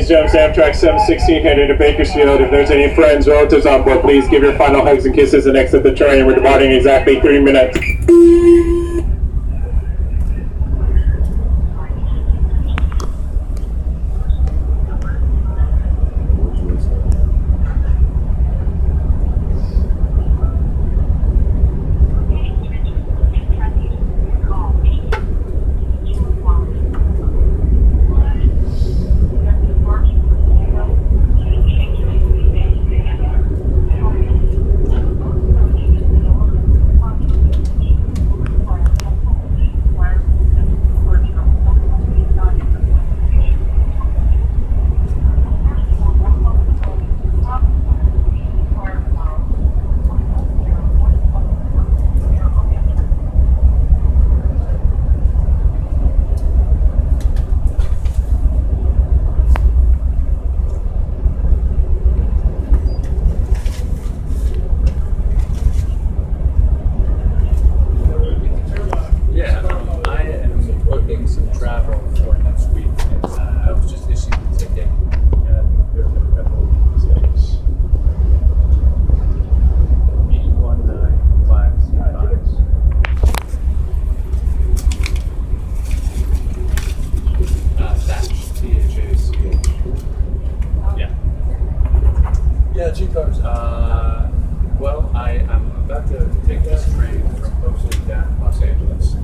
Ladies and gentlemen, Amtrak 716 headed to Bakersfield. If there's any friends, relatives on board, please give your final hugs and kisses and exit the train. We're departing in exactly 3 minutes. Some travel for next week, and I was just issued the ticket, and there have been a couple of mistakes. 81956. Thatch, THACH. Yeah. Yeah, 2 cars. Well, I'm about to take this train from Oakland down to Los Angeles.